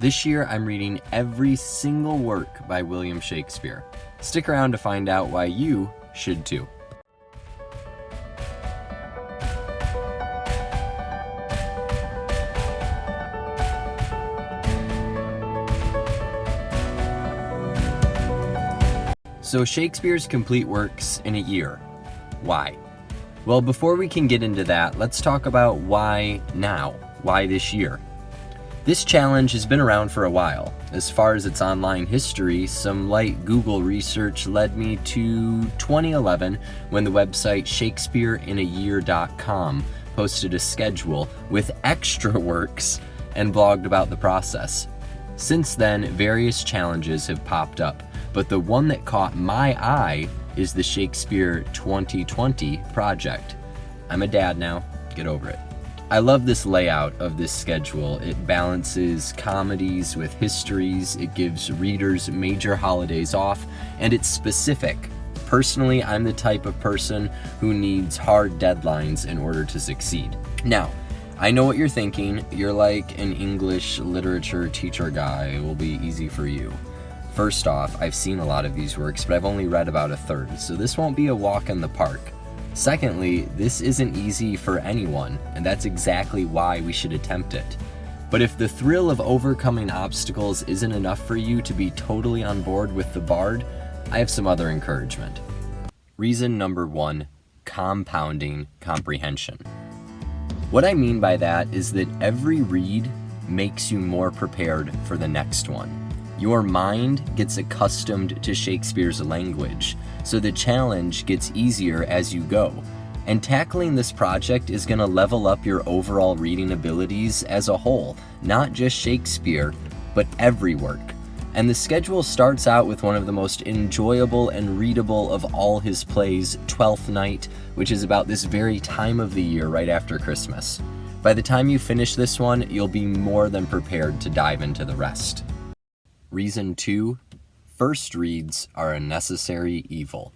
This year, I'm reading every single work by William Shakespeare. Stick around to find out why you should too. So Shakespeare's complete works in a year. Why? Well, before we can get into that, let's talk about why now? Why this year? This challenge has been around for a while. As far as its online history, some light Google research led me to 2011 when the website shakespeareinayear.com posted a schedule with extra works and blogged about the process. Since then, various challenges have popped up, but the one that caught my eye is the Shakespeare 2020 project. I'm a dad now, get over it. I love this layout of this schedule. It balances comedies with histories, it gives readers major holidays off, and it's specific. Personally, I'm the type of person who needs hard deadlines in order to succeed. Now, I know what you're thinking. You're like an English literature teacher guy. It will be easy for you. First off, I've seen a lot of these works, but I've only read about a third, so this won't be a walk in the park. Secondly, this isn't easy for anyone, and that's exactly why we should attempt it. But if the thrill of overcoming obstacles isn't enough for you to be totally on board with the Bard, I have some other encouragement. Reason number 1, compounding comprehension. What I mean by that is that every read makes you more prepared for the next one. Your mind gets accustomed to Shakespeare's language, so the challenge gets easier as you go. And tackling this project is going to level up your overall reading abilities as a whole, not just Shakespeare, but every work. And the schedule starts out with one of the most enjoyable and readable of all his plays, Twelfth Night, which is about this very time of the year right after Christmas. By the time you finish this one, you'll be more than prepared to dive into the rest. Reason 2, first reads are a necessary evil.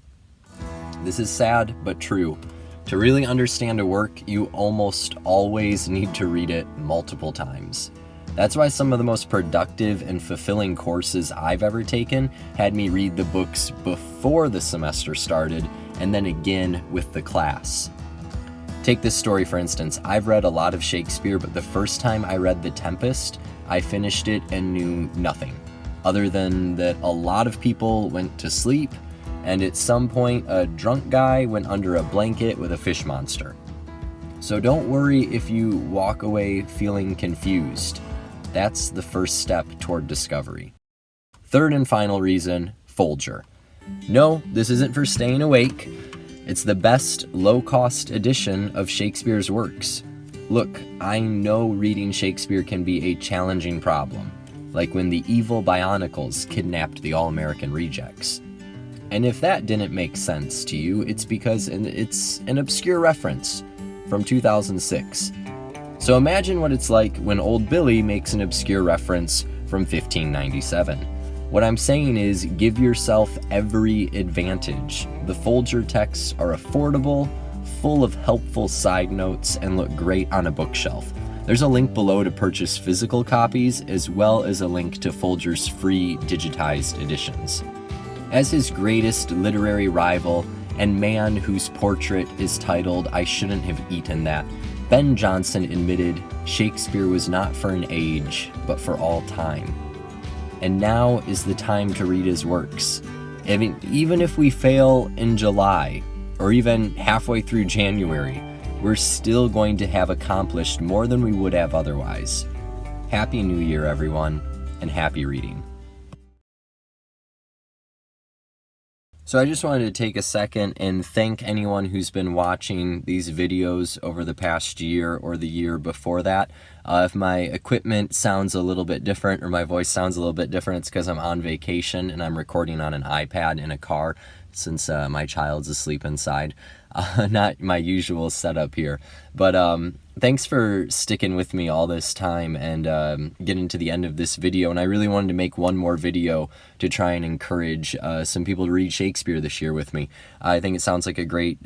This is sad, but true. To really understand a work, you almost always need to read it multiple times. That's why some of the most productive and fulfilling courses I've ever taken had me read the books before the semester started and then again with the class. Take this story for instance. I've read a lot of Shakespeare, but the first time I read The Tempest, I finished it and knew nothing, other than that a lot of people went to sleep, and at some point a drunk guy went under a blanket with a fish monster. So don't worry if you walk away feeling confused. That's the first step toward discovery. Third and final reason, Folger. No, this isn't for staying awake. It's the best low-cost edition of Shakespeare's works. Look, I know reading Shakespeare can be a challenging problem, like when the evil Bionicles kidnapped the All-American Rejects. And if that didn't make sense to you, it's because it's an obscure reference from 2006. So imagine what it's like when Old Billy makes an obscure reference from 1597. What I'm saying is give yourself every advantage. The Folger texts are affordable, full of helpful side notes, and look great on a bookshelf. There's a link below to purchase physical copies, as well as a link to Folger's free digitized editions. As his greatest literary rival and man whose portrait is titled "I Shouldn't Have Eaten That," Ben Jonson admitted Shakespeare was not for an age, but for all time. And now is the time to read his works. I mean, even if we fail in July, or even halfway through January, we're still going to have accomplished more than we would have otherwise. Happy New Year, everyone, and happy reading. So I just wanted to take a second and thank anyone who's been watching these videos over the past year or the year before that. If my equipment sounds a little bit different or my voice sounds a little bit different, it's because I'm on vacation and I'm recording on an iPad in a car since my child's asleep inside. Not my usual setup here. But thanks for sticking with me all this time and getting to the end of this video. And I really wanted to make one more video to try and encourage some people to read Shakespeare this year with me. I think it sounds like a great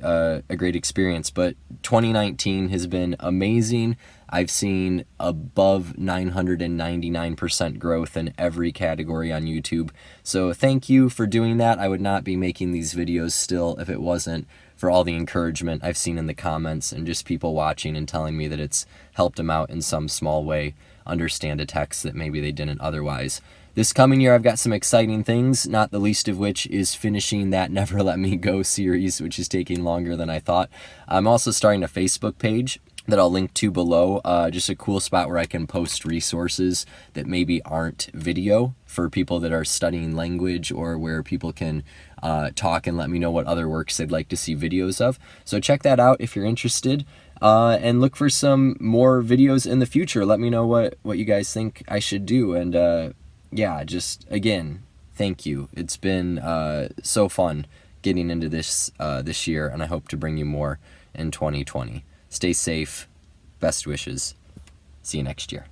experience. But 2019 has been amazing. I've seen above 999% growth in every category on YouTube. So thank you for doing that. I would not be making these videos still if it wasn't for all the encouragement I've seen in the comments and just people watching and telling me that it's helped them out in some small way understand a text that maybe they didn't otherwise. This coming year, I've got some exciting things, not the least of which is finishing that Never Let Me Go series, which is taking longer than I thought. I'm also starting a Facebook page that I'll link to below, just a cool spot where I can post resources that maybe aren't video for people that are studying language, or where people can talk and let me know what other works they'd like to see videos of. So check that out if you're interested, and look for some more videos in the future. Let me know what you guys think I should do, and yeah, just again, thank you. It's been so fun getting into this this year, and I hope to bring you more in 2020. Stay safe. Best wishes. See you next year.